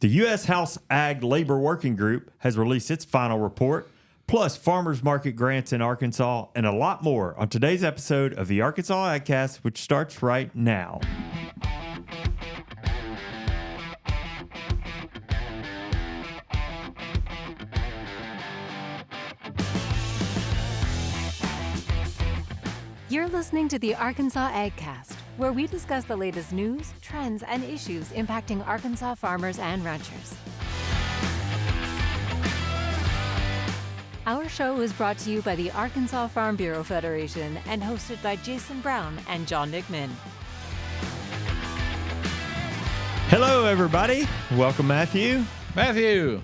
The U.S. House Ag Labor Working Group has released its final report, plus farmers market grants in Arkansas, and a lot more on today's episode of the Arkansas AgCast, which starts right now. You're listening to the Arkansas AgCast, where we discuss the latest news, trends, and issues impacting Arkansas farmers and ranchers. Our show is brought to you by the Arkansas Farm Bureau Federation and hosted by Jason Brown and John Nickman. Hello, everybody. Welcome, Matthew. Matthew.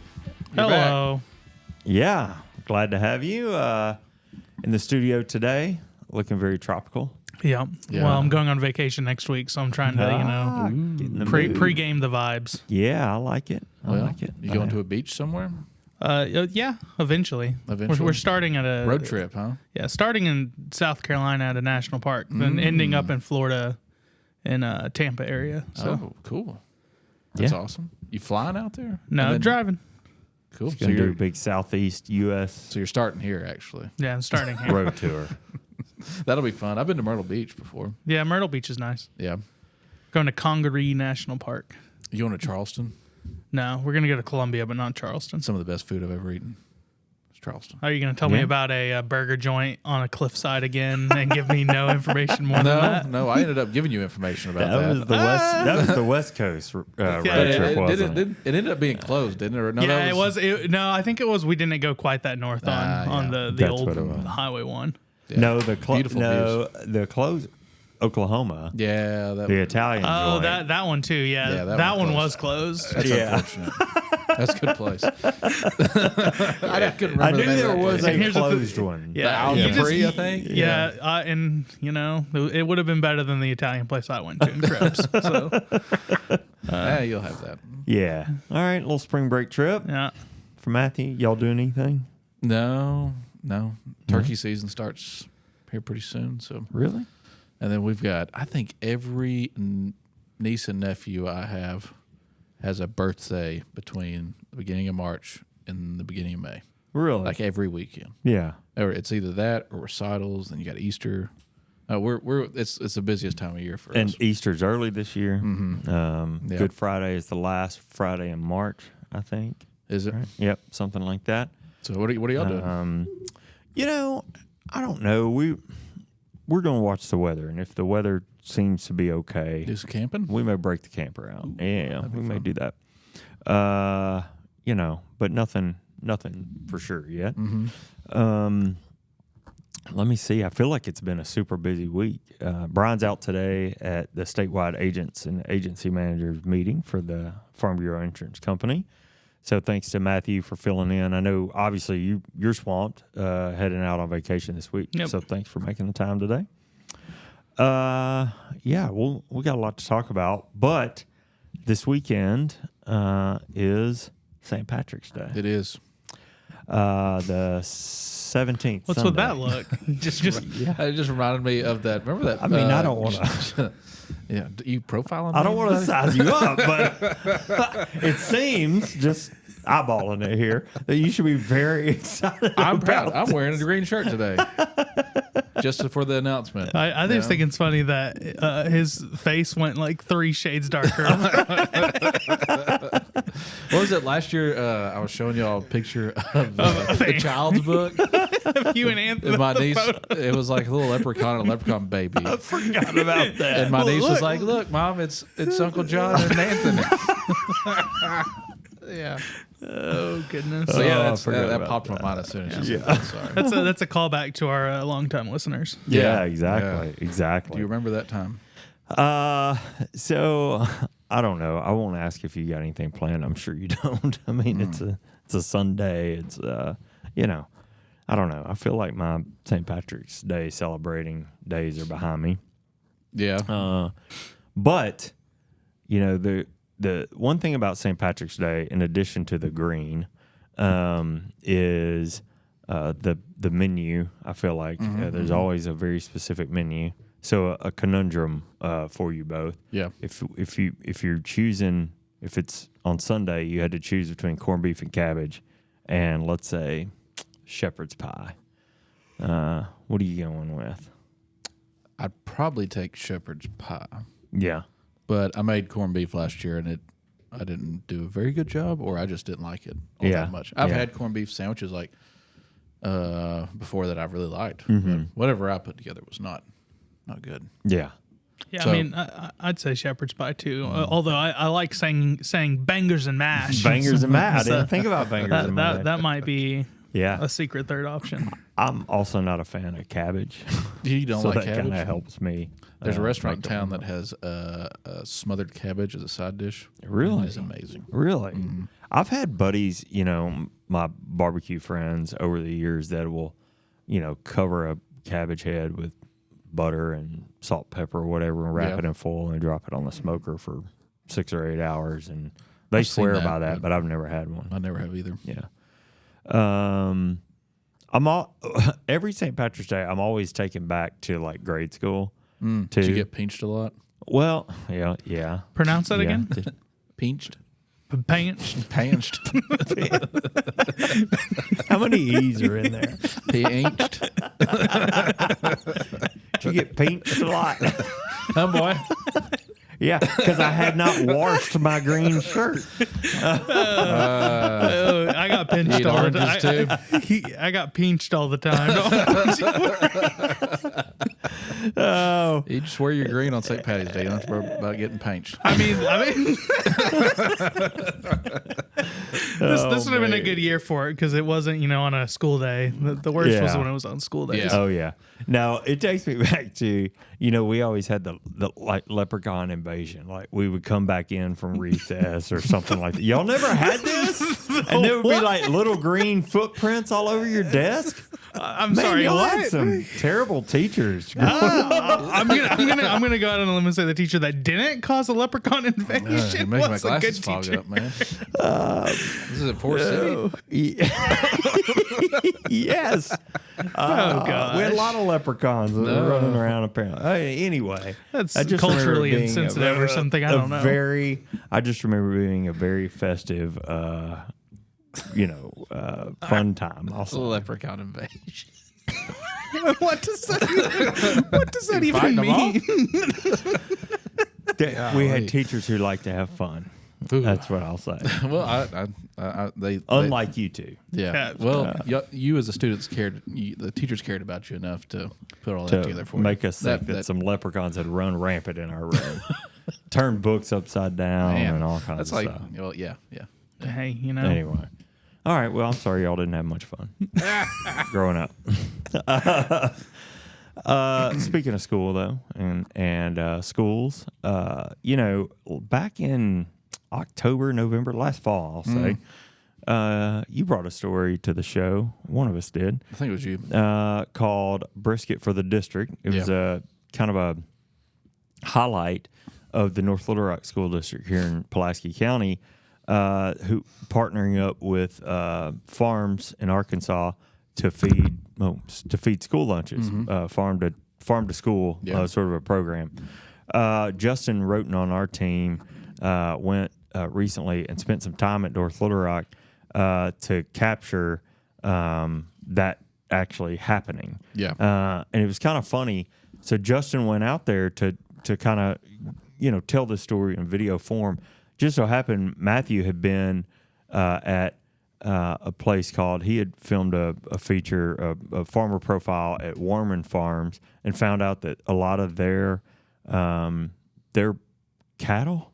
Hello. Back. Yeah, glad to have you in the studio today. Looking very tropical. Yeah. Well, I'm going on vacation next week, so I'm trying to, pre-game the vibes. Yeah, I like it. I like it. You going to a beach somewhere? Yeah, eventually. We're starting at a road trip, huh? Yeah, starting in South Carolina at a national park, then ending up in Florida in Tampa area. So. Oh, cool. That's awesome. You flying out there? No, driving. Cool. So you're a big Southeast U.S. So you're starting here, actually. Yeah, I'm starting here. Road tour. That'll be fun. I've been to Myrtle Beach before. Yeah, Myrtle Beach is nice. Yeah. Going to Congaree National Park. You going to Charleston? No, we're going to go to Columbia, but not Charleston. Some of the best food I've ever eaten. Charleston. Are you going to tell me about a burger joint on a cliffside again and give me no information more than that? No, I ended up giving you information about that. That was the West Coast road trip, wasn't it? It ended up being closed, didn't it? No, yeah, it was. No, I think it was. We didn't go quite that north on the old Highway 1. Yeah. No, the close Oklahoma. Yeah, the Italian. Oh, joint. that one too. Yeah, that one was closed. That's unfortunate. That's a good place. I couldn't remember. I knew the name there of that was place. a closed one. Yeah, the Capri, I think. Yeah, and it would have been better than the Italian place I went to in Krebs. So, you'll have that. Yeah. All right, little spring break trip. Yeah. For Matthew, y'all do anything? No. Turkey season starts here pretty soon. So really, and then we've got. I think every niece and nephew I have has a birthday between the beginning of March and the beginning of May. Really, like every weekend. Yeah. Or it's either that or recitals. Then you got Easter. It's the busiest time of year for us. And Easter's early this year. Mm-hmm. Good Friday is the last Friday in March, I think. Is it? Right? Yep, something like that. So what are y'all doing? I don't know. We're going to watch the weather, and if the weather seems to be okay, do some camping. We may break the camper out. Yeah, we may do that. But nothing for sure yet. Mm-hmm. Let me see. I feel like it's been a super busy week. Brian's out today at the statewide agents and agency managers meeting for the Farm Bureau Insurance Company. So thanks to Matthew for filling in. I know obviously you're swamped heading out on vacation this week. Yep. So thanks for making the time today. We got a lot to talk about, but this weekend is St. Patrick's Day. It is. The 17th. What's Sunday. with that look? It just reminded me of that. Remember that? I mean, I don't want to. Yeah, you profiling? I don't want to size you up, but it seems, just eyeballing it here, that you should be very excited. I'm proud. I'm wearing a green shirt today, just for the announcement. I just think it's funny that his face went like 3 shades darker. What was it last year? I was showing y'all a picture of the child's book. You and Anthony. And my niece, it was like a little leprechaun and a leprechaun baby. I forgot about that. And my niece was like, "Look, Mom, it's Uncle John and Anthony." Yeah. Oh goodness. So yeah, that popped in my mind as soon as you said that. Sorry. That's a callback to our longtime listeners. Yeah, exactly. Do you remember that time? So I don't know. I won't ask if you got anything planned. I'm sure you don't. I mean, it's a Sunday. It's I don't know. I feel like my St. Patrick's Day celebrating days are behind me. Yeah. But the one thing about St. Patrick's Day, in addition to the green, is the menu. I feel like there's always a very specific menu. So a conundrum for you both. Yeah. If you're choosing if it's on Sunday, you had to choose between corned beef and cabbage, and let's say shepherd's pie. What are you going with? I'd probably take shepherd's pie. Yeah. But I made corned beef last year, and I didn't do a very good job, or I just didn't like it all that much. I've had corned beef sandwiches like before that I've really liked. But whatever I put together was not good. Yeah. Yeah, So- I mean, I'd say shepherd's pie too. Although I like saying bangers and mash. Bangers and mash. I So didn't think about bangers and mash. that might be Yeah. a secret third option. I'm also not a fan of cabbage. You don't so like that kind cabbage? of helps me. There's a restaurant in make town them- that has smothered cabbage as a side dish. Really? It's amazing. Really? I've had buddies, my barbecue friends over the years that will, cover a cabbage head with butter and salt, pepper, or whatever, and wrap it in foil and drop it on the smoker for 6 or 8 hours. And they I've seen swear that, by that, but I've never had one. I never have either. Yeah. Every St. Patrick's Day, I'm always taken back to like grade school. Did you get pinched a lot? Well, yeah. Pronounce that again. Pinched? Pinched. Pinched. How many E's are in there? Pinched. Did you get pinched a lot? Oh, boy. Yeah, because I had not washed my green shirt. I got pinched Eat all the oranges, time. I got pinched all the time. Oh, You just wear your green on St. Patty's Day. You don't have to worry about getting pinched. I mean, this would have been a good year for it because it wasn't, on a school day. The worst was Yeah. when it was on school days. Yeah. oh yeah. No, it takes me back to we always had the like leprechaun invasion. Like we would come back in from recess or something like that. Y'all never had this, and there would be like little green footprints all over your desk. I'm Man, sorry. y'all What? had some terrible teachers. I'm gonna go out on a limb and say the teacher that didn't cause a leprechaun invasion Make my was a glasses good fog teacher. up, man. This is a poor city. Yes. God. We had a lot of leprechauns that were running around apparently. Anyway, That's I just remember culturally being insensitive or something. I don't know. I just remember being a very festive, fun time. It's a Also, leprechaun invasion. What does that even fighting them all? mean? we had teachers who liked to have fun. Ooh. That's what I'll say. Well, they Unlike you two, yeah. Well, you as a student the teachers cared about you enough to put all that to together for you. make us think that some leprechauns had run rampant in our room, turned books upside down, Man, and all kinds that's of like, stuff. well, yeah. Hey, Anyway. All right. Well, I'm sorry y'all didn't have much fun growing up. Speaking of school, though, and schools, back in October, November, last fall, I'll say, you brought a story to the show. One of us did. I think it was you. Called Brisket for the District. It was a kind of a highlight of the North Little Rock School District here in Pulaski County, who partnering up with farms in Arkansas to feed school lunches, farm to school, sort of a program. Justin Roten on our team went recently and spent some time at North Little Rock to capture that actually happening. Yeah. And it was kind of funny. So Justin went out there to kind of, tell the story in video form. Just so happened Matthew had been at a place called, he had filmed a feature, a farmer profile at Warman Farms, and found out that a lot of their cattle,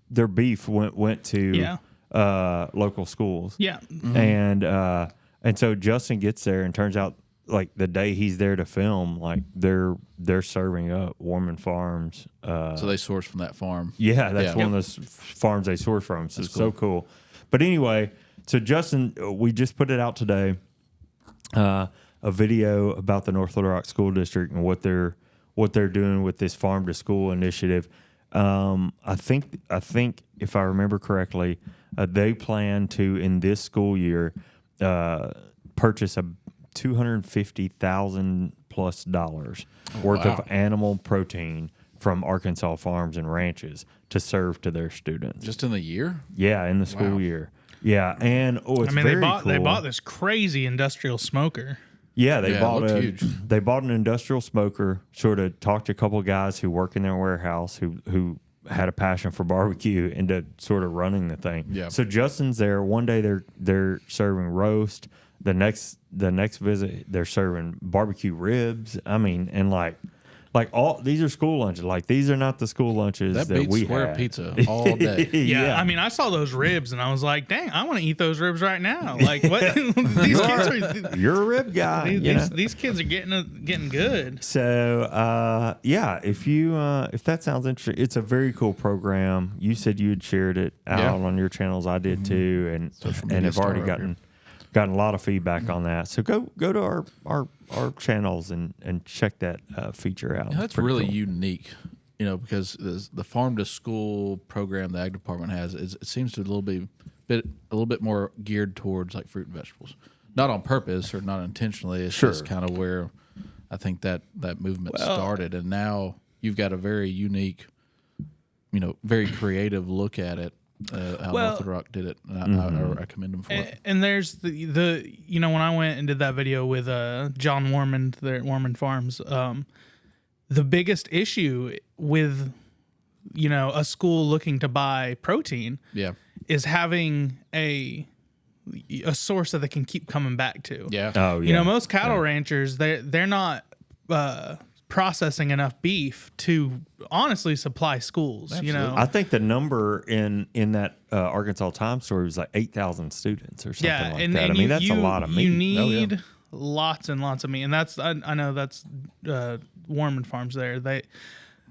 their beef went to local schools. Yeah. And so Justin gets there, and turns out like the day he's there to film, like they're serving up Warman Farms. So they source from that farm. Yeah, that's one of those farms they source from. So it's so cool. But anyway, so Justin, we just put it out today, a video about the North Little Rock School District and what they're doing with this farm to school initiative. I think if I remember correctly, they plan to in this school year purchase a $250,000+ worth of animal protein from Arkansas farms and ranches to serve to their students. Just in the year? Yeah, in the school year. Yeah, and it's very cool. They bought this crazy industrial smoker. Yeah, they bought huge. They bought an industrial smoker. Sort of talked to a couple of guys who work in their warehouse who had a passion for barbecue into sort of running the thing. Yeah. So Justin's there. One day they're serving roast. The next visit they're serving barbecue ribs. I mean, and like all these are school lunches. Like these are not the school lunches that beats we square had. pizza all day. Yeah, I mean, I saw those ribs and I was like, dang, I want to eat those ribs right now. Like, what? These kids are. You're a rib guy. These kids are getting good. So if that sounds interesting, it's a very cool program. You said you had shared it out on your channels. I did too, and have already gotten a lot of feedback on that. So go to our channels and check that feature out. Yeah, that's really cool. Unique, because the farm to school program the ag department has it seems to be a little bit more geared towards like fruit and vegetables, not on purpose or not intentionally. It's just kind of where I think that movement started, and now you've got a very unique, very creative look at it. How North Rock did it, and I commend them for it. And there's the when I went and did that video with John Warmond there at Warmond Farms, the biggest issue with a school looking to buy protein is having a source that they can keep coming back to. Yeah. Oh yeah. Most cattle ranchers they're not processing enough beef to honestly supply schools. Absolutely. I think the number in that Arkansas Times story was like 8,000 students or something like that. I mean, that's a lot of meat. You need lots and lots of meat, and that's I know that's Warman Farms there.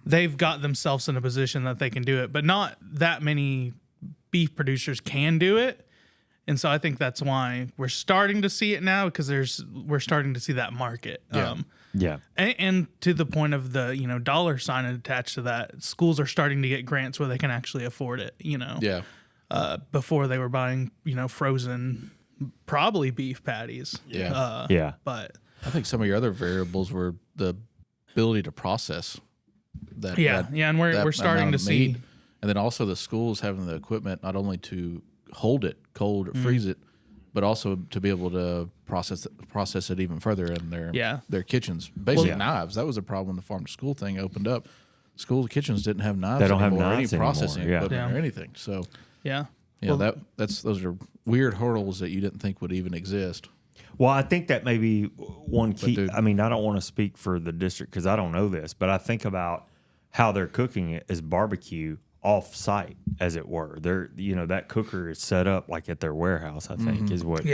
They've got themselves in a position that they can do it, but not that many beef producers can do it. And so I think that's why we're starting to see it now, because we're starting to see that market. Yeah. And to the point of the dollar sign attached to that, schools are starting to get grants where they can actually afford it. Yeah. Before they were buying frozen, probably beef patties. Yeah. But I think some of your other variables were the ability to process that. And we're starting to see, meat. And then also the schools having the equipment not only to hold it cold or freeze it, but also to be able to process it even further in their kitchens. Basically, knives. That was a problem when the farm to school thing opened up. School kitchens didn't have knives. They don't anymore, have knives or any processing anymore, equipment or anything. So those are weird hurdles that you didn't think would even exist. Well, I think that may be one key. I mean, I don't want to speak for the district because I don't know this, but I think about how they're cooking it as barbecue off site, as it were. They're that cooker is set up like at their warehouse, I think is what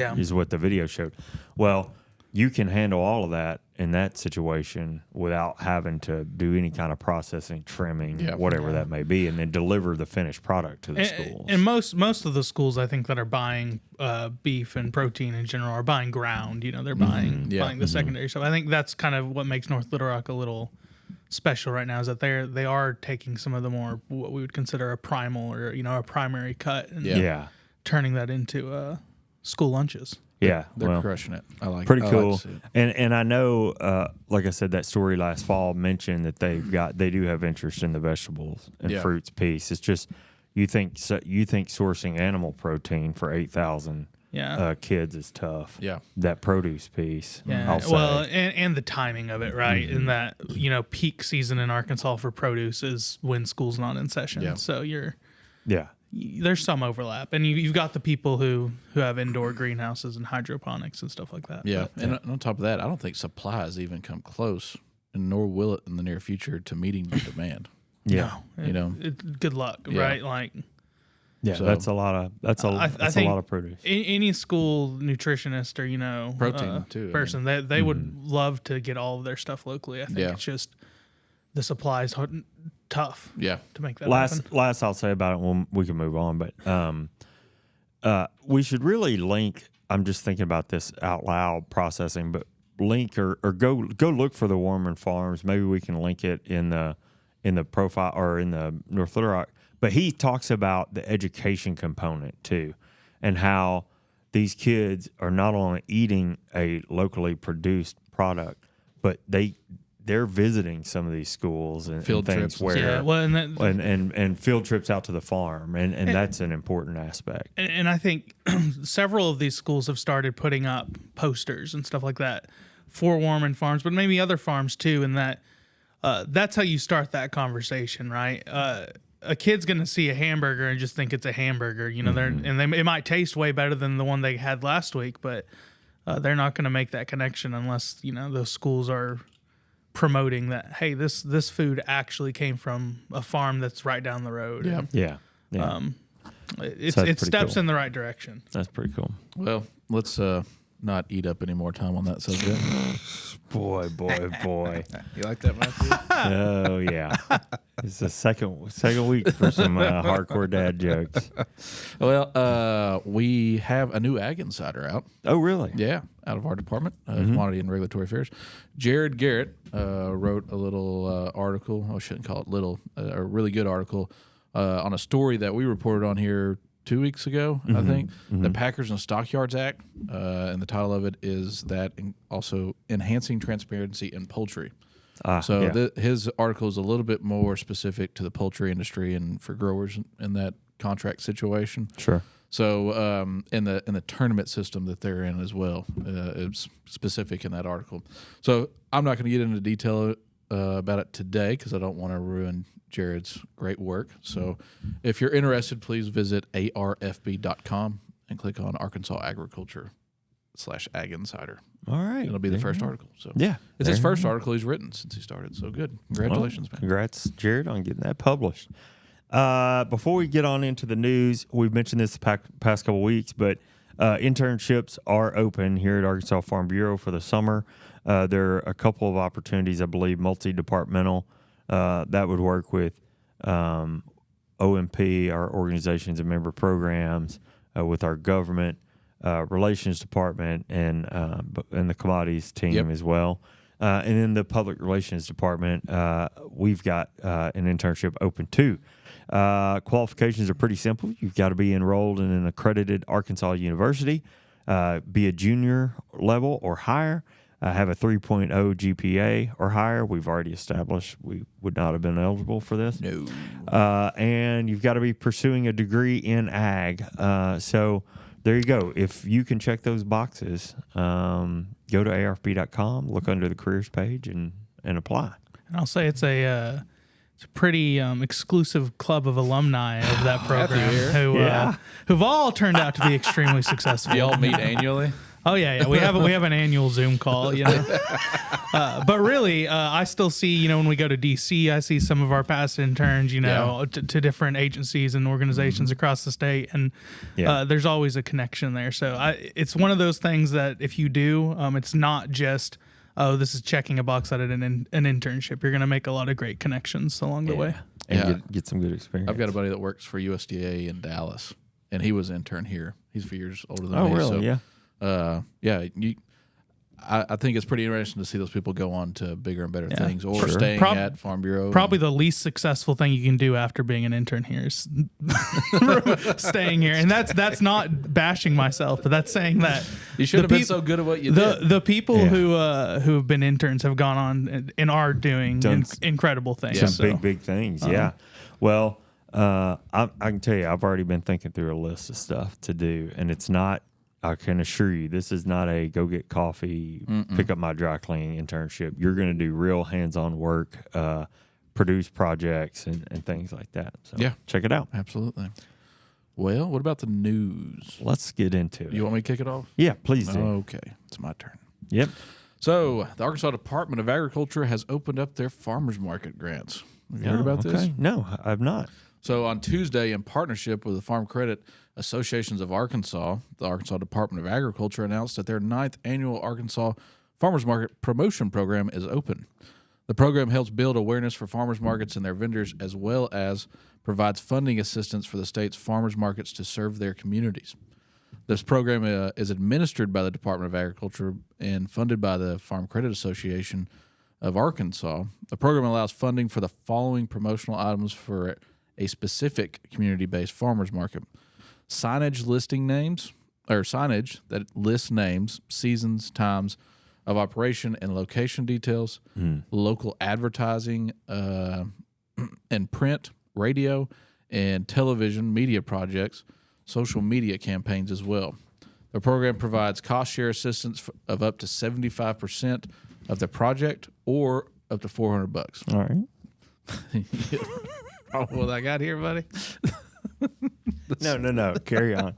the video showed. Well, you can handle all of that in that situation without having to do any kind of processing, trimming, whatever that may be, and then deliver the finished product to the schools. And most of the schools, I think, that are buying beef and protein in general are buying ground. They're buying the secondary stuff. I think that's kind of what makes North Little Rock a little special right now, is that they are taking some of the more what we would consider a primal or a primary cut and turning that into school lunches. Yeah, they're crushing it. I like pretty it. cool. Like to see it. And I know, like I said, that story last fall mentioned that they do have interest in the vegetables and fruits piece. It's just you think sourcing animal protein for 8,000 kids is tough. Yeah, that produce piece. Yeah, I'll say. well, and the timing of it, right? In that peak season in Arkansas for produce is when school's not in session. Yeah. So there's some overlap, and you've got the people who have indoor greenhouses and hydroponics and stuff like that. Yeah, and on top of that, I don't think supplies even come close, and nor will it in the near future to meeting the demand. Yeah, good luck, right? Like, so that's a lot of produce. Any school nutritionist or protein too person they would love to get all of their stuff locally. I think it's just the supplies tough. Yeah, to make that last happen. Last I'll say about it. Well, we can move on, but we should really link. I'm just thinking about this out loud processing, but link or go look for the Warman Farms. Maybe we can link it in the profile or in the North Little Rock. But he talks about the education component too, and how these kids are not only eating a locally produced product, but they're visiting some of these schools and Field things trips. where Yeah, well, and field trips out to the farm, and that's an important aspect. And I think several of these schools have started putting up posters and stuff like that for Warman Farms, but maybe other farms too, and that's how you start that conversation, right? A kid's going to see a hamburger and just think it's a hamburger, you know, it might taste way better than the one they had last week, but they're not going to make that connection unless, you know, those schools are promoting that, hey, this food actually came from a farm that's right down the road. Yeah. It steps in the right direction. That's pretty cool. Well, let's not eat up any more time on that subject. Boy. You like that, Matthew? Oh yeah, it's the second week for some hardcore dad jokes. Well, we have a new Ag Insider out. Oh really? Yeah, out of our department, Commodity and Regulatory Affairs. Jared Garrett wrote a little article. I shouldn't call it little. A really good article on a story that we reported on here 2 weeks ago, I think, the Packers and Stockyards Act, and the title of it is that also enhancing transparency in poultry. His article is a little bit more specific to the poultry industry and for growers in that contract situation. Sure. So in the tournament system that they're in as well, it's specific in that article. So I'm not going to get into detail about it today because I don't want to ruin Jared's great work. So if you're interested, please visit arfb.com and click on Arkansas Agriculture /Ag Insider. All right. It'll be the first article. So yeah, it's his first article he's written since he started. So good. Congratulations, man. Congrats, Jared, on getting that published. Before we get on into the news, we've mentioned this the past couple weeks, but internships are open here at Arkansas Farm Bureau for the summer. There are a couple of opportunities, I believe, multi-departmental that would work with OMP, our organizations and member programs, with our government relations department, and the commodities team as well. And in the public relations department, we've got an internship open too. Qualifications are pretty simple. You've got to be enrolled in an accredited Arkansas university, be a junior level or higher, have a 3.0 GPA or higher. We've already established we would not have been eligible for this. No. And you've got to be pursuing a degree in ag. So there you go. If you can check those boxes, go to arfb.com, look under the careers page, and apply. And I'll say it's a pretty exclusive club of alumni of that program who've all turned out to be extremely successful. Do y'all meet annually? Oh yeah. We have an annual Zoom call, you know. But really, I still see, you know, when we go to DC, I see some of our past interns, you know, to different agencies and organizations across the state, and there's always a connection there. So it's one of those things that if you do, it's not just, oh, this is checking a box out at an internship. You're going to make a lot of great connections along the way. And get some good experience. I've got a buddy that works for USDA in Dallas, and he was an intern here. He's a few years older than me. Oh, really? So, yeah. I think it's pretty interesting to see those people go on to bigger and better things, or staying at Farm Bureau. Probably the least successful thing you can do after being an intern here is staying here, and that's not bashing myself, but that's saying that you should have been so good at what you did. The people who have been interns have gone on and are doing incredible things. Some big things. Yeah. Well, I can tell you, I've already been thinking through a list of stuff to do, and it's not. I can assure you, this is not a go get coffee, pick up my dry cleaning internship. You're going to do real hands-on work, produce projects and things like that. So check it out. Absolutely. Well, what about the news? Let's get into it. You want me to kick it off? Yeah, please do. Okay, it's my turn. Yep. So the Arkansas Department of Agriculture has opened up their farmers market grants. Have you heard about this? No, I've not. So on Tuesday, in partnership with the Farm Credit Associations of Arkansas, the Arkansas Department of Agriculture announced that their 9th annual Arkansas Farmers Market Promotion Program is open. The program helps build awareness for farmers markets and their vendors, as well as provides funding assistance for the state's farmers markets to serve their communities. This program is administered by the Department of Agriculture and funded by the Farm Credit Association of Arkansas. The program allows funding for the following promotional items for a specific community-based farmers market: signage that lists names, seasons, times, of operation and location details, local advertising and print, radio, and television media projects, social media campaigns as well. The program provides cost share assistance of up to 75% of the project or up to $400. All right. Oh, what I got here, buddy? No. Carry on.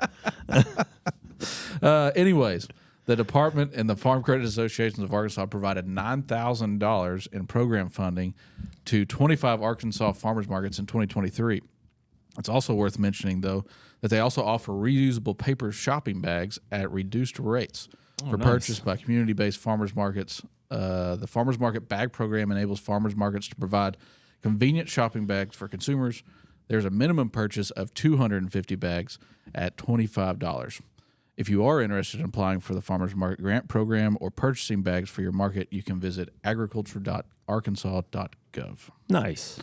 Anyways, the department and the Farm Credit Associations of Arkansas provided $9,000 in program funding to 25 Arkansas farmers markets in 2023. It's also worth mentioning, though, that they also offer reusable paper shopping bags at reduced rates for purchase by community-based farmers markets. The Farmers Market Bag Program enables farmers markets to provide convenient shopping bags for consumers. There's a minimum purchase of 250 bags at $25. If you are interested in applying for the Farmers Market Grant Program or purchasing bags for your market, you can visit agriculture.arkansas.gov. Nice.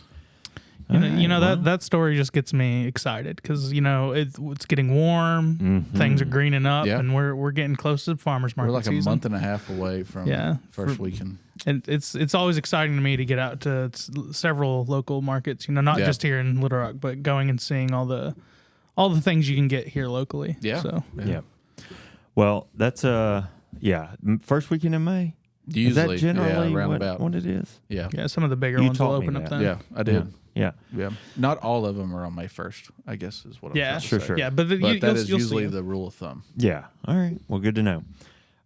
That story just gets me excited because it's getting warm, things are greening up, and we're getting close to the farmers market. We're like season. A month and a half away from first weekend. And it's always exciting to me to get out to several local markets. Not just here in Little Rock, but going and seeing all the things you can get here locally. Yeah. So Well, that's first weekend in May. Usually, is that generally roundabout what it is? Yeah. Yeah, some of the bigger ones will open up then. Yeah, I did. Yeah. Not all of them are on May 1st, I guess is what I'm trying to say. Sure. Yeah, but that is usually the rule of thumb. Yeah. All right. Well, good to know.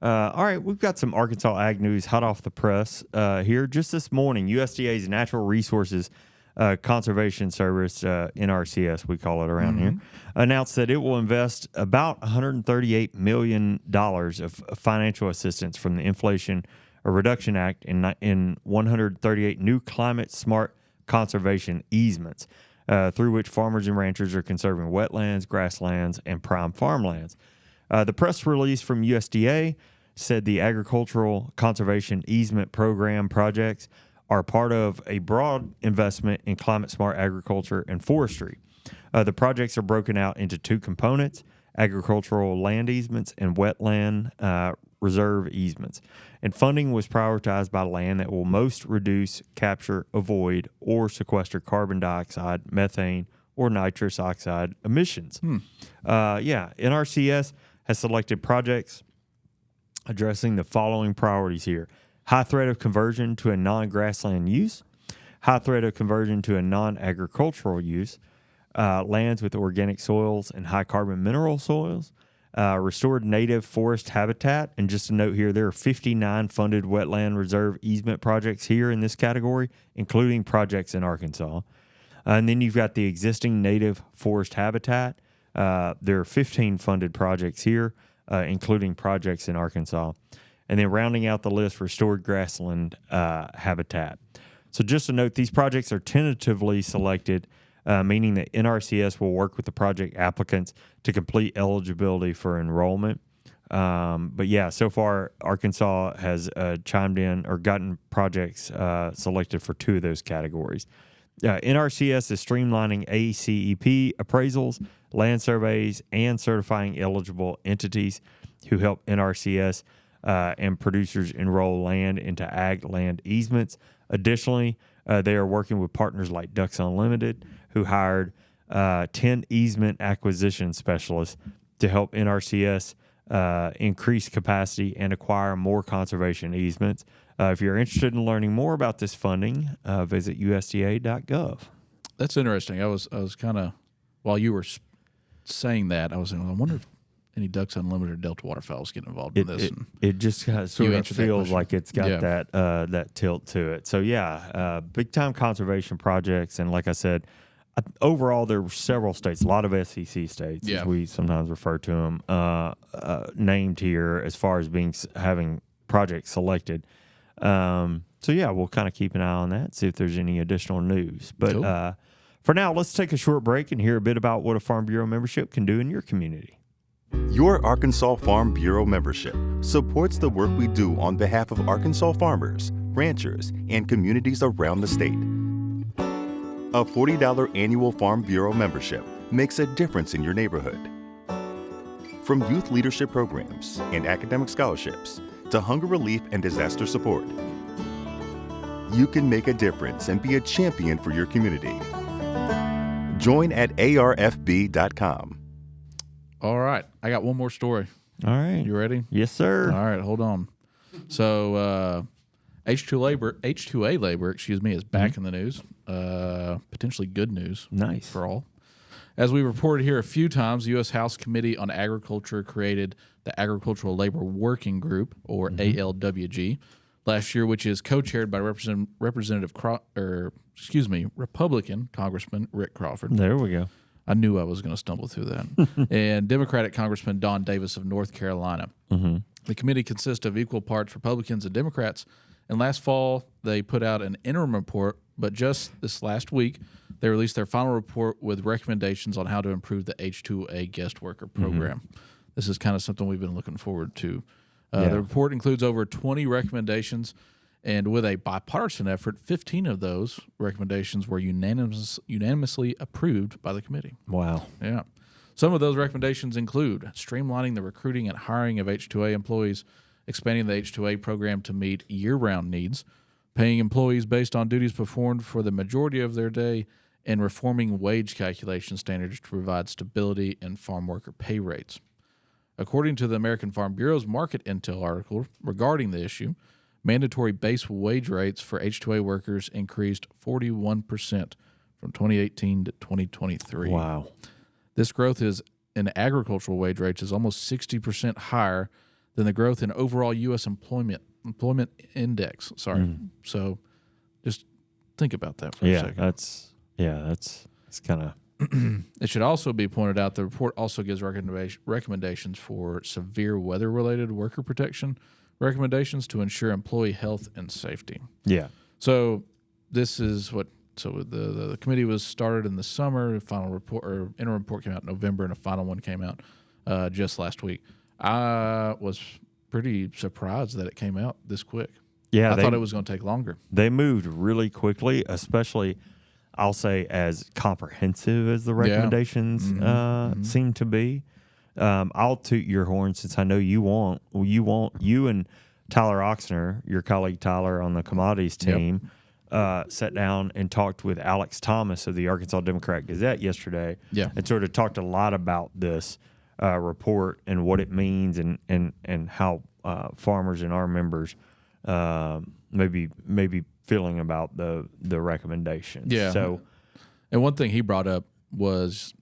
All right. We've got some Arkansas ag news hot off the press here. Just this morning, USDA's Natural Resources Conservation Service, NRCS, we call it around here, announced that it will invest about $138 million of financial assistance from the Inflation Reduction Act in 138 new climate-smart conservation easements, through which farmers and ranchers are conserving wetlands, grasslands, and prime farmlands. The press release from USDA said the Agricultural Conservation Easement Program projects are part of a broad investment in climate-smart agriculture and forestry. The projects are broken out into two components: agricultural land easements and wetland reserve easements. And funding was prioritized by land that will most reduce, capture, avoid, or sequester carbon dioxide, methane, or nitrous oxide emissions. NRCS has selected projects addressing the following priorities here: high threat of conversion to a non-grassland use, high threat of conversion to a non-agricultural use, lands with organic soils and high carbon mineral soils, restored native forest habitat. And just a note here, there are 59 funded wetland reserve easement projects here in this category, including projects in Arkansas. And then you've got the existing native forest habitat. There are 15 funded projects here, including projects in Arkansas. And then rounding out the list, restored grassland habitat. So just a note, these projects are tentatively selected, meaning that NRCS will work with the project applicants to complete eligibility for enrollment. So far, Arkansas has chimed in or gotten projects selected for two of those categories. NRCS is streamlining ACEP appraisals, land surveys, and certifying eligible entities who help NRCS and producers enroll land into ag land easements. Additionally, they are working with partners like Ducks Unlimited, who hired 10 easement acquisition specialists to help NRCS increase capacity and acquire more conservation easements. If you're interested in learning more about this funding, visit USDA.gov. That's interesting. I was kind of, while you were saying that, I wonder if any Ducks Unlimited or Delta Waterfowls get involved in this. It just kind of sort of feels like it's got that tilt to it. So big time conservation projects, and like I said, overall there were several states, a lot of SEC states, as we sometimes refer to them, named here as far as having projects selected. We'll kind of keep an eye on that, see if there's any additional news. But cool. For now, let's take a short break and hear a bit about what a Farm Bureau membership can do in your community. Your Arkansas Farm Bureau membership supports the work we do on behalf of Arkansas farmers, ranchers, and communities around the state. A $40 annual Farm Bureau membership makes a difference in your neighborhood. From youth leadership programs and academic scholarships to hunger relief and disaster support. You can make a difference and be a champion for your community. Join at arfb.com. All right. I got one more story. All right. You ready? Yes, sir. All right. Hold on. So H2A labor, is back in the news. Potentially good news. Nice. For all. As we reported here a few times, the U.S. House Committee on Agriculture created the Agricultural Labor Working Group, or ALWG, last year, which is co-chaired by Republican Congressman Rick Crawford. There we go. I knew I was going to stumble through that. And Democratic Congressman Don Davis of North Carolina. Mm-hmm. The committee consists of equal parts Republicans and Democrats. And last fall, they put out an interim report, but just this last week, they released their final report with recommendations on how to improve the H-2A guest worker program. This is kind of something we've been looking forward to. The report includes over 20 recommendations, and with a bipartisan effort, 15 of those recommendations were unanimously approved by the committee. Wow. Yeah. Some of those recommendations include streamlining the recruiting and hiring of H-2A employees, expanding the H-2A program to meet year-round needs, paying employees based on duties performed for the majority of their day, and reforming wage calculation standards to provide stability in farm worker pay rates. According to the American Farm Bureau's Market Intel article regarding the issue, mandatory base wage rates for H-2A workers increased 41% from 2018 to 2023. Wow. This growth in agricultural wage rates is almost 60% higher than the growth in overall U.S. employment index. So just think about that for a second. That's kind of. It should also be pointed out the report also gives recommendations for severe weather-related worker protection recommendations to ensure employee health and safety. Yeah. So this is what. So the committee was started in the summer. The final report or interim report came out in November, and a final one came out just last week. I was pretty surprised that it came out this quick. Yeah, I thought it was going to take longer. They moved really quickly, especially, I'll say, as comprehensive as the recommendations seem to be. I'll toot your horn since I know you and Tyler Oxner, your colleague Tyler on the commodities team, sat down and talked with Alex Thomas of the Arkansas Democrat Gazette yesterday, and sort of talked a lot about this report and what it means and how farmers and our members maybe feeling about the recommendations. Yeah. So, and one thing he brought up was,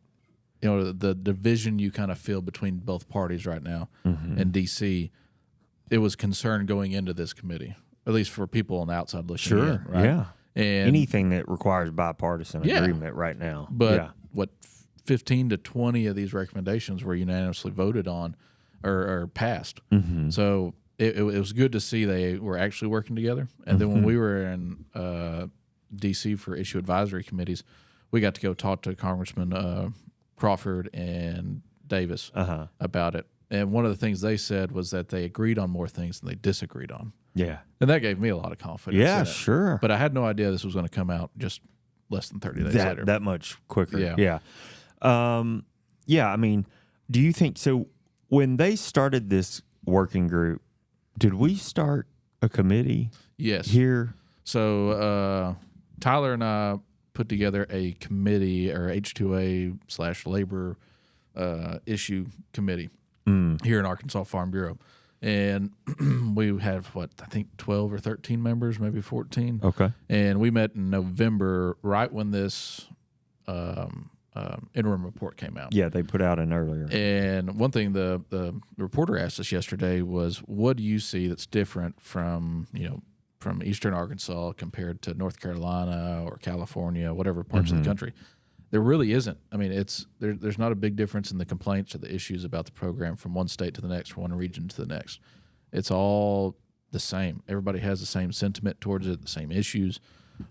the division you kind of feel between both parties right now in D.C. It was concern going into this committee, at least for people on the outside looking in, right? Yeah. And anything that requires bipartisan agreement right now. But what 15 to 20 of these recommendations were unanimously voted on or passed. Mm-hmm. So it was good to see they were actually working together. And then when we were in D.C. for issue advisory committees, we got to go talk to Congressman Crawford and Davis about it. And one of the things they said was that they agreed on more things than they disagreed on. Yeah. And that gave me a lot of confidence. Yeah, sure. But I had no idea this was going to come out just less than 30 days later. That much quicker. Yeah. I mean, do you think so? When they started this working group, did we start a committee? Yes. Here. So Tyler and I put together a committee or H2A/labor issue committee here in Arkansas Farm Bureau. And we have, I think 12 or 13 members, maybe 14. Okay. And we met in November, right when this interim report came out. Yeah, they put out an earlier. And one thing the reporter asked us yesterday was, what do you see that's different from Eastern Arkansas compared to North Carolina or California, whatever parts of the country? There really isn't. I mean, there's not a big difference in the complaints or the issues about the program from one state to the next, from one region to the next. It's all the same. Everybody has the same sentiment towards it, the same issues.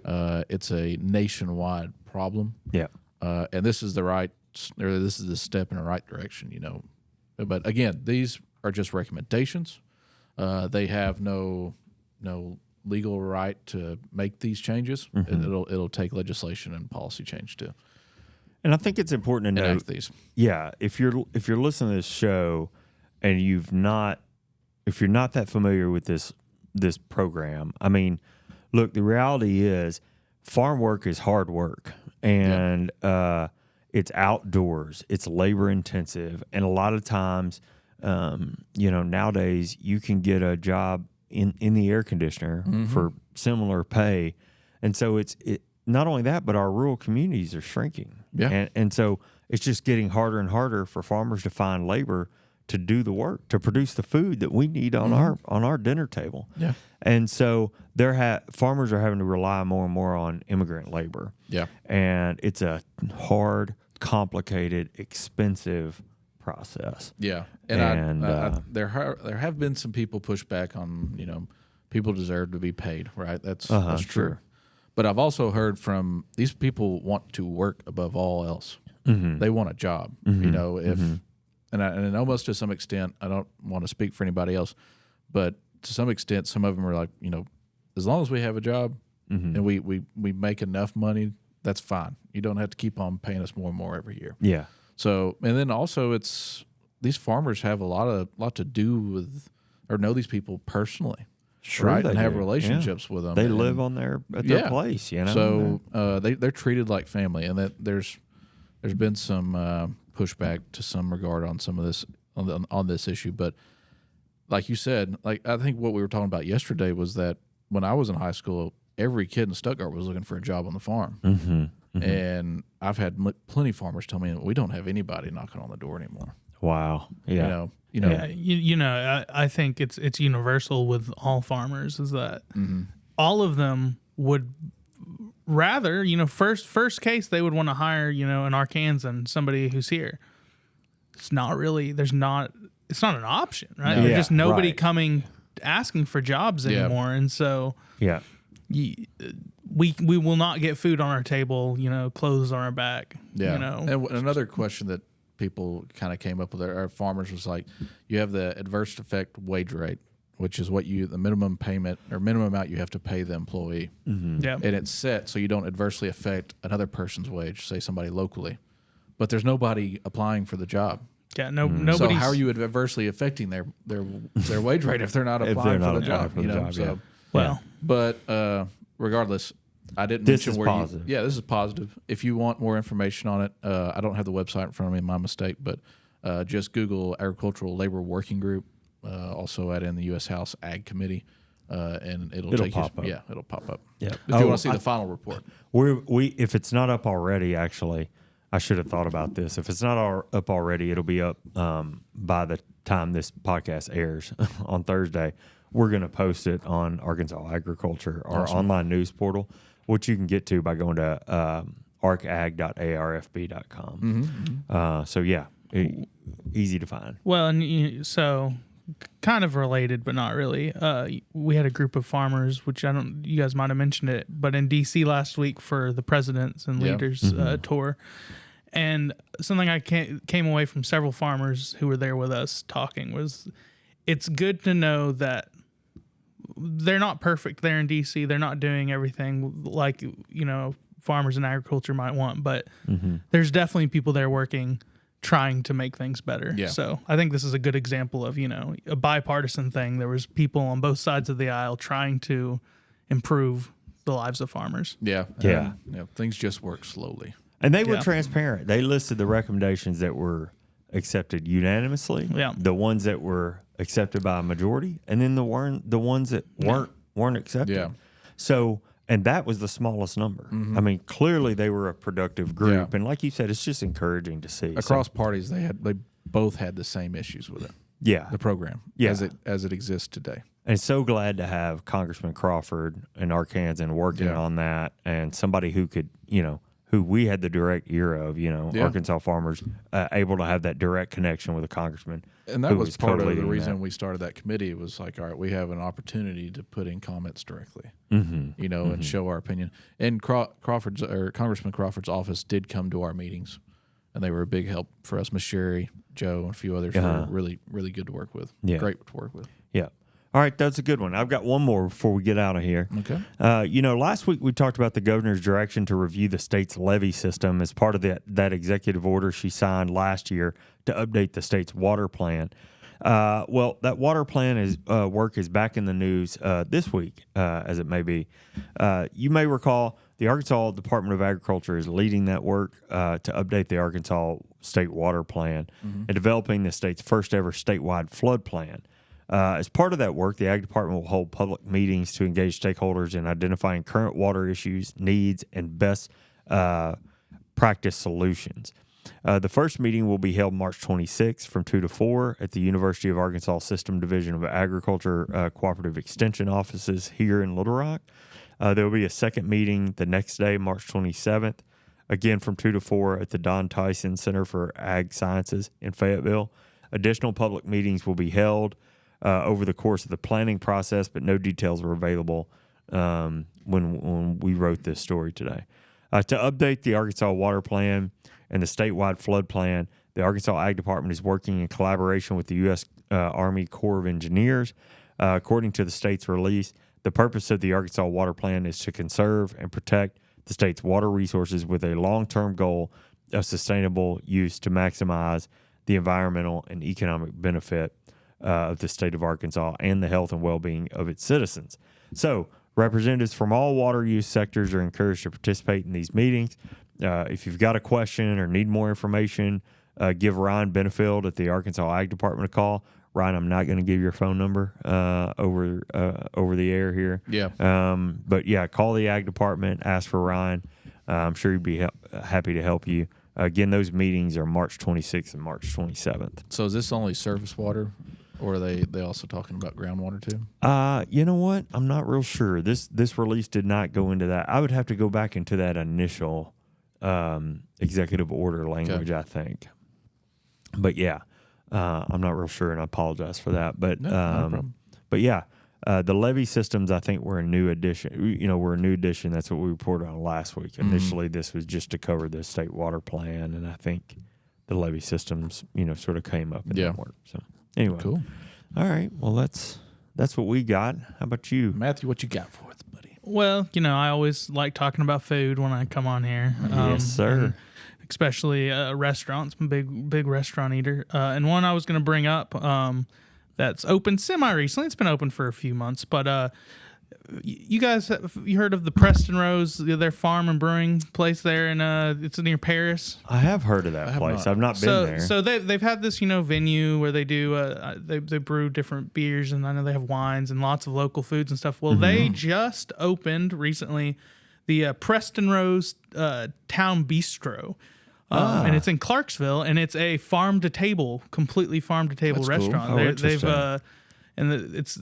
It's a nationwide problem. Yeah. And this is the step in the right direction, But again, these are just recommendations. They have no legal right to make these changes. It'll take legislation and policy change to. And I think it's important to note these. Yeah, if you're listening to this show and you've not not that familiar with this program, I mean, look, the reality is farm work is hard work, and it's outdoors, it's labor intensive, and a lot of times, nowadays you can get a job in the air conditioner for similar pay, and so it not only that, but our rural communities are shrinking, and so it's just getting harder and harder for farmers to find labor to do the work, to produce the food that we need on our dinner table. Yeah. And so farmers are having to rely more and more on immigrant labor. Yeah. And it's a hard, complicated, expensive process. Yeah. And there have been some people push back on, people deserve to be paid, right? That's true. Sure. But I've also heard from these people want to work above all else. They want a job, And almost to some extent, I don't want to speak for anybody else, but to some extent, some of them are like, as long as we have a job and we make enough money, that's fine. You don't have to keep on paying us more and more every year. Yeah. So, and then also these farmers have a lot to do with, or know these people personally. Sure, right? They and have do. relationships with them. They live on their place, So they're treated like family, and that there's been some pushback to some regard on some of this on this issue. But like you said, I think what we were talking about yesterday was that when I was in high school, every kid in Stuttgart was looking for a job on the farm, and I've had plenty of farmers tell me that we don't have anybody knocking on the door anymore. Wow. Yeah. I think it's universal with all farmers is that all of them would rather, first case they would want to hire, an Arkansan, somebody who's here. It's not an option, right? No. There's just nobody coming asking for jobs anymore, and so we will not get food on our table, clothes on our back. Yeah. And another question that people kind of came up with, our farmers, was like, you have the adverse effect wage rate, which is the minimum payment or minimum amount you have to pay the employee. Yeah. And it's set so you don't adversely affect another person's wage, say somebody locally. But there's nobody applying for the job. Yeah, nobody. So how are you adversely affecting their wage rate if they're not applying for the job? But regardless, I didn't mention where positive. This is positive. If you want more information on it, I don't have the website in front of me, my mistake, but just Google Agricultural Labor Working Group. Also add in the U.S. House Ag Committee, and it'll pop up. Yeah, it'll pop up. Yeah. If you want to see the final report. If it's not up already, actually, I should have thought about this. If it's not up already, it'll be up by the time this podcast airs on Thursday. We're going to post it on Arkansas Agriculture, our online news portal, which you can get to by going to arcag.arfb.com. So, easy to find. Well, and so kind of related, but not really. We had a group of farmers, which you guys might have mentioned it, but in D.C. last week for the Presidents and Leaders tour. And something I came away from several farmers who were there with us talking was it's good to know that they're not perfect there in D.C. They're not doing everything like, farmers in agriculture might want, but there's definitely people there working, trying to make things better. Yeah. So I think this is a good example of, a bipartisan thing. There was people on both sides of the aisle trying to improve the lives of farmers. Yeah. Things just work slowly. And they were transparent. They listed the recommendations that were accepted unanimously, the ones that were accepted by a majority, and then the ones that weren't accepted. Yeah. So, and that was the smallest number. I mean, clearly they were a productive group, and like you said, it's just encouraging to see. Across parties, they both had the same issues with it. Yeah, the program, as it exists today. And so glad to have Congressman Crawford and Arkansan working on that, and somebody who could, who we had the direct ear of, Arkansas farmers, able to have that direct connection with a congressman. And that was part of the reason we started that committee. It was like, all right, we have an opportunity to put in comments directly, and show our opinion. And Congressman Crawford's office did come to our meetings, and they were a big help for us. Miss Sherry, Joe, and a few others were really, really good to work with. Yeah. Great to work with. Yeah. All right, that's a good one. I've got one more before we get out of here. Okay. Last week we talked about the governor's direction to review the state's levee system as part of that executive order she signed last year to update the state's water plan. Well, that water plan work is back in the news this week, as it may be. You may recall the Arkansas Department of Agriculture is leading that work to update the Arkansas State Water Plan and developing the state's first ever statewide flood plan. As part of that work, the Ag Department will hold public meetings to engage stakeholders in identifying current water issues, needs, and best practice solutions. The first meeting will be held March 26th from 2 to 4 at the University of Arkansas System Division of Agriculture Cooperative Extension offices here in Little Rock. There will be a second meeting the next day, March 27th, again from 2 to 4 at the Don Tyson Center for Ag Sciences in Fayetteville. Additional public meetings will be held over the course of the planning process, but no details were available when we wrote this story today. To update the Arkansas Water Plan and the statewide flood plan, the Arkansas Ag Department is working in collaboration with the U.S. Army Corps of Engineers. According to the state's release, the purpose of the Arkansas Water Plan is to conserve and protect the state's water resources with a long-term goal of sustainable use to maximize the environmental and economic benefit of the state of Arkansas and the health and well-being of its citizens. So, representatives from all water use sectors are encouraged to participate in these meetings. If you've got a question or need more information, give Ryan Benefield at the Arkansas Ag Department a call. Ryan, I'm not going to give your phone number over the air here. Yeah. But yeah, call the Ag Department, ask for Ryan. I'm sure he'd be happy to help you. Again, those meetings are March 26th and March 27th. So is this only surface water, or are they also talking about groundwater too? You know what? I'm not real sure. This release did not go into that. I would have to go back into that initial executive order language, I think. But yeah, I'm not real sure, and I apologize for that. But no problem. But yeah, the levee systems, I think, were a new addition. We're a new addition. That's what we reported on last week. Initially, this was just to cover the state water plan, and I think the levee systems, sort of came up in that work. So anyway, cool. All right. Well, that's what we got. How about you, Matthew? What you got for us, buddy? Well, I always like talking about food when I come on here. Yes, sir. Especially restaurants. I'm a big restaurant eater. And one I was going to bring up that's opened semi-recently. It's been open for a few months. But you guys, you heard of the Preston Rose, their farm and brewing place there? It's near Paris. I have heard of that place. I've not been there. So they've had this, venue where they do, they brew different beers, and I know they have wines and lots of local foods and stuff. Well, they just opened recently the Preston Rose Town Bistro. And it's in Clarksville, and it's a completely farm-to-table restaurant. Cool. Interesting. It's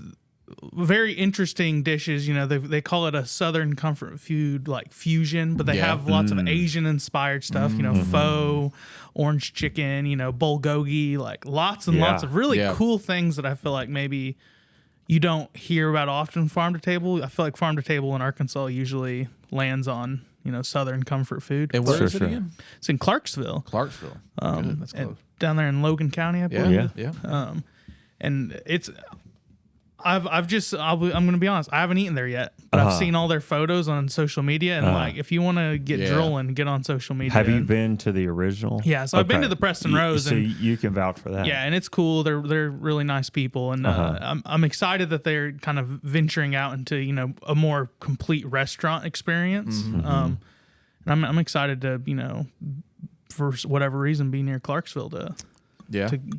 very interesting dishes. They call it a Southern comfort food like fusion, but they have lots of Asian-inspired stuff. Pho, orange chicken, bulgogi, like lots and lots of really cool things that I feel like maybe you don't hear about often farm-to-table. I feel like farm-to-table in Arkansas usually lands on Southern comfort food. And where is it again? It's in Clarksville. Clarksville. Good. That's close. Down there in Logan County, I believe. Yeah. And it's, I'm going to be honest, I haven't eaten there yet, but I've seen all their photos on social media, and like, if you want to get drooling, get on social media. Have you been to the original? Yeah, so I've been to the Preston Rose. So you can vouch for that. Yeah, and it's cool. They're really nice people, and I'm excited that they're kind of venturing out into a more complete restaurant experience. And I'm excited to for whatever reason be near Clarksville to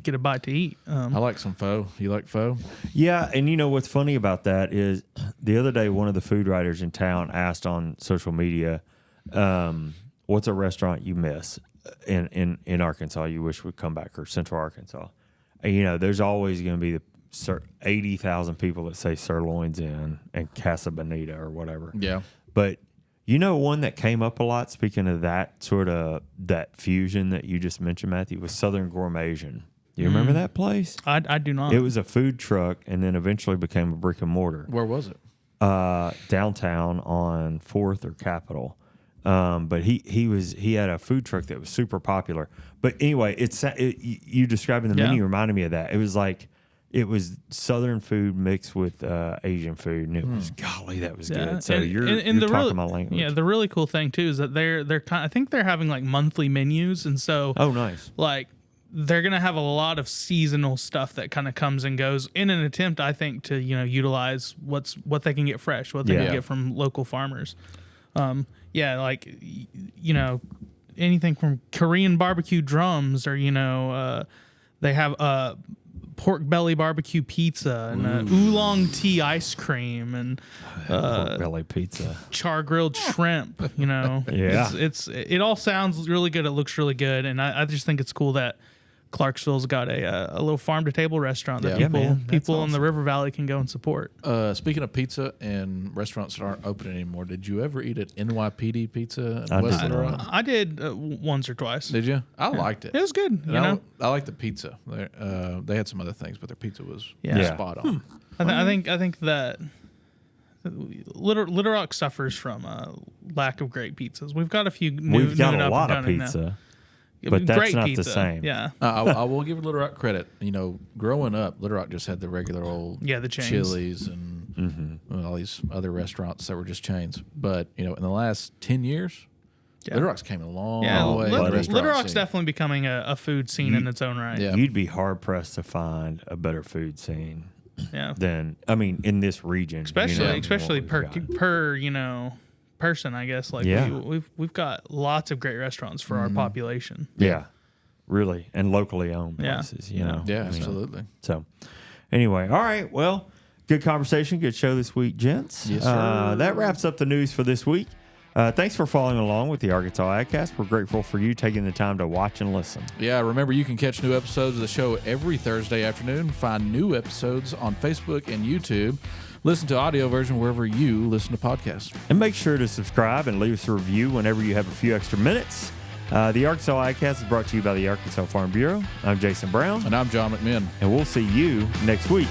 get a bite to eat. I like some pho. You like pho? Yeah, and what's funny about that is the other day one of the food writers in town asked on social media, what's a restaurant you miss in Arkansas you wish would come back, or Central Arkansas? And, there's always going to be the 80,000 people that say Sirloin's Inn and Casa Bonita or whatever. Yeah. But one that came up a lot, speaking of that that fusion that you just mentioned, Matthew, was Southern Gourmasian. Do you remember that place? I do not. It was a food truck and then eventually became a brick and mortar. Where was it? Downtown on 4th or Capitol. But he had a food truck that was super popular. But anyway, you describing the menu reminded me of that. It was like, it was Southern food mixed with Asian food, and it was golly, that was good. So you're talking my language. Yeah, the really cool thing too is that they're I think they're having like monthly menus, and so nice. Like they're going to have a lot of seasonal stuff that kind of comes and goes in an attempt, I think, to, utilize what they can get fresh, what they can get from local farmers. Anything from Korean barbecue drums, or, they have pork belly barbecue pizza and oolong tea ice cream and pork belly pizza, char grilled shrimp. It all sounds really good. It looks really good, and I just think it's cool that Clarksville's got a little farm to table restaurant that people in the River Valley can go and support. Speaking of pizza and restaurants that aren't open anymore, did you ever eat at NYPD Pizza in West Little Rock? I did once or twice. Did you? I liked it. It was good. I liked the pizza. They had some other things, but their pizza was spot on. I think that Little Rock suffers from a lack of great pizzas. We've got a few new. We've got a lot of pizza. Now. But that's great not pizza. the same. Yeah. I will give Little Rock credit. Growing up, Little Rock just had the regular old the chains. Chili's and all these other restaurants that were just chains. But, in the last 10 years, Little Rock's came a long way. Little Rock's definitely becoming a food scene in its own right. Yeah. You'd be hard-pressed to find a better food scene than, in this region. Especially per person, I guess. We've got lots of great restaurants for our population. Yeah, really, and locally owned places. Absolutely. So, anyway, all right. Well, good conversation, good show this week, gents. Yes, sir. That wraps up the news for this week. Thanks for following along with the Arkansas AgCast. We're grateful for you taking the time to watch and listen. Yeah, remember you can catch new episodes of the show every Thursday afternoon. Find new episodes on Facebook and YouTube. Listen to audio version wherever you listen to podcasts. And make sure to subscribe and leave us a review whenever you have a few extra minutes. The Arkansas AgCast is brought to you by the Arkansas Farm Bureau. I'm Jason Brown. And I'm John McMinn. And we'll see you next week.